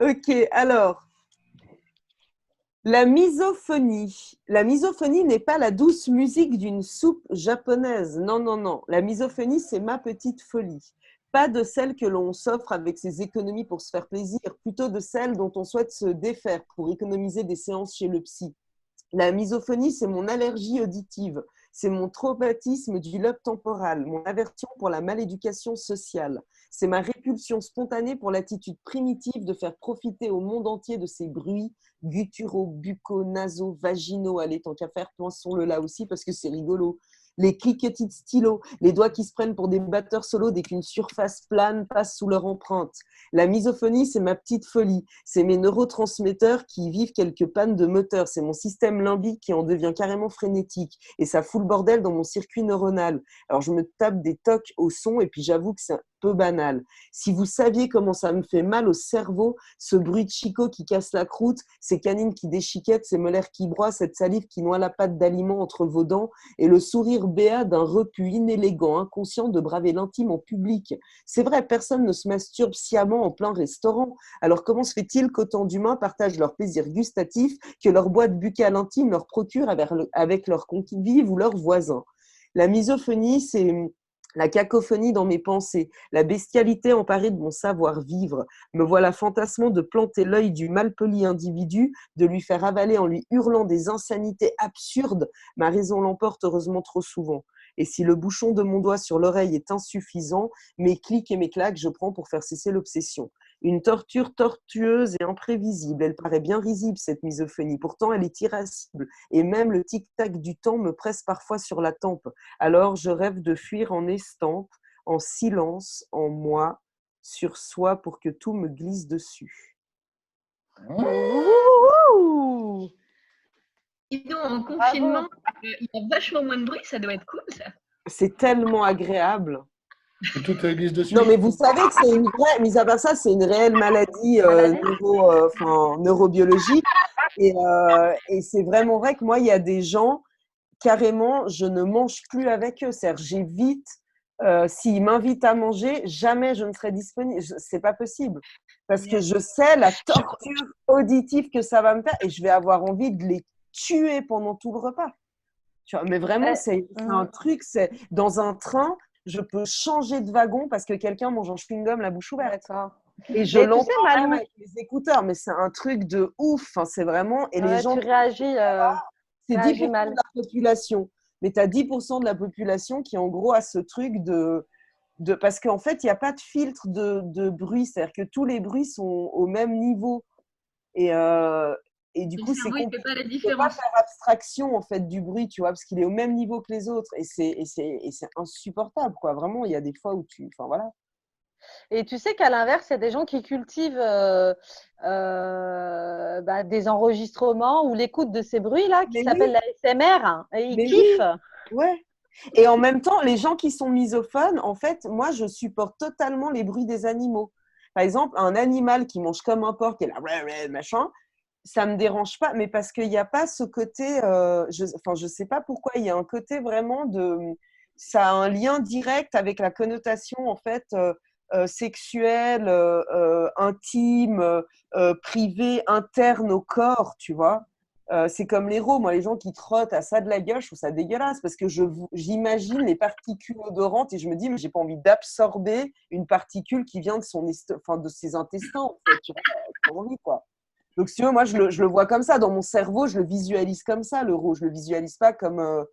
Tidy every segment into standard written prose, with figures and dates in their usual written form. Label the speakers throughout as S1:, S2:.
S1: Ok, alors, la misophonie. La misophonie n'est pas la douce musique d'une soupe japonaise. Non, non, non. La misophonie, c'est ma petite folie. Pas de celle que l'on s'offre avec ses économies pour se faire plaisir, plutôt de celle dont on souhaite se défaire pour économiser des séances chez le psy. La misophonie, c'est mon allergie auditive, c'est mon traumatisme du lobe temporal, mon aversion pour la maléducation sociale. C'est ma répulsion spontanée pour l'attitude primitive de faire profiter au monde entier de ces bruits gutturaux, buccaux, nasaux, vaginaux. Allez, tant qu'à faire, pensons-le là aussi parce que c'est rigolo. Les cliquetis de stylo, les doigts qui se prennent pour des batteurs solos dès qu'une surface plane passe sous leur empreinte. La misophonie, c'est ma petite folie. C'est mes neurotransmetteurs qui vivent quelques pannes de moteur. C'est mon système limbique qui en devient carrément frénétique. Et ça fout le bordel dans mon circuit neuronal. Alors, je me tape des tocs au son et puis j'avoue que c'est un peu banal. Si vous saviez comment ça me fait mal au cerveau, ce bruit de chicot qui casse la croûte, ces canines qui déchiquettent, ces molaires qui broient, cette salive qui noie la pâte d'aliment entre vos dents et le sourire béat d'un repu inélégant, inconscient de braver l'intime en public. C'est vrai, personne ne se masturbe sciemment en plein restaurant. Alors comment se fait-il qu'autant d'humains partagent leur plaisir gustatif, que leur boîte buccale intime leur procure avec leurs convives ou leurs voisins? La misophonie, c'est la cacophonie dans mes pensées, la bestialité emparée de mon savoir-vivre. Me voilà fantasmant de planter l'œil du malpoli individu, de lui faire avaler en lui hurlant des insanités absurdes. Ma raison l'emporte heureusement trop souvent. Et si le bouchon de mon doigt sur l'oreille est insuffisant, mes clics et mes claques, je prends pour faire cesser l'obsession. Une torture tortueuse et imprévisible. Elle paraît bien risible, cette misophonie. Pourtant, elle est irascible. Et même le tic-tac du temps me presse parfois sur la tempe. Alors, je rêve de fuir en estampe, en silence, en moi, sur soi, pour que tout me glisse dessus.
S2: Ouh,
S3: Dis donc, en
S2: bravo.
S3: confinement, il y a vachement moins de bruit, ça doit être cool, ça.
S1: C'est tellement agréable.
S4: Et tout te glisse
S1: Non,
S4: dessus?
S1: mais vous savez que c'est une vraie, mis à part ça, c'est une réelle maladie neurobiologique. Et c'est vraiment vrai que moi, il y a des gens, carrément, je ne mange plus avec eux. C'est-à-dire, j'évite, s'ils m'invitent à manger, jamais je ne serai disponible. C'est pas possible. Parce que je sais la torture auditive que ça va me faire et je vais avoir envie de les tuer pendant tout le repas. Tu vois, mais vraiment, c'est un truc, c'est dans un train, je peux changer de wagon parce que quelqu'un mange un chewing-gum la bouche ouverte.
S2: D'accord.
S1: Et je
S2: Mais tu sais,
S1: l'entends même
S2: Malou,
S1: avec les écouteurs, mais c'est un truc de ouf. Enfin, c'est vraiment. Et les
S2: ouais,
S1: gens,
S2: tu
S1: c'est
S2: réagis
S1: 10%
S2: mal.
S1: de la population. Mais tu as 10% de la population qui, en gros, a ce truc parce qu'en fait, il n'y a pas de filtre de bruit. C'est-à-dire que tous les bruits sont au même niveau. Et, euh, et du
S3: Le
S1: coup, c'est
S3: cerveau, il fait
S1: compliqué.
S3: pas la
S1: Tu peux pas
S3: différence.
S1: faire abstraction en fait du bruit, tu vois, parce qu'il est au même niveau que les autres. Et c'est insupportable, quoi. Vraiment, il y a des fois où tu. Enfin, voilà.
S2: Et tu sais qu'à l'inverse, il y a des gens qui cultivent des enregistrements ou l'écoute de ces bruits-là qui
S1: Mais oui,
S2: s'appellent la SMR, hein, et ils
S1: mais
S2: kiffent.
S1: oui, ouais. Et en même temps, les gens qui sont misophones, en fait, moi, je supporte totalement les bruits des animaux. Par exemple, un animal qui mange comme un porc, qui est là, ouais, ouais, machin, ça me dérange pas, mais parce qu'il n'y a pas ce côté, enfin, je sais pas pourquoi, il y a un côté vraiment ça a un lien direct avec la connotation, en fait, sexuelle, intime, privée, interne au corps, tu vois. C'est comme l'héros, moi, les gens qui trottent à ça de la gueule, je trouve ça dégueulasse parce que j'imagine les particules odorantes et je me dis, mais j'ai pas envie d'absorber une particule qui vient de ses intestins, en fait, tu vois, j'ai pas envie, quoi. Donc, si tu veux, moi, je le vois comme ça. Dans mon cerveau, je le visualise comme ça, l'euro. Je le visualise pas comme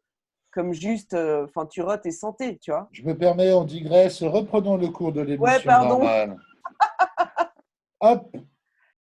S1: juste, enfin, tu rotes et santé, tu vois.
S4: Je me permets, on digresse. Reprenons le cours de
S1: Ouais,
S4: l'émission
S1: pardon.
S4: normale. Hop,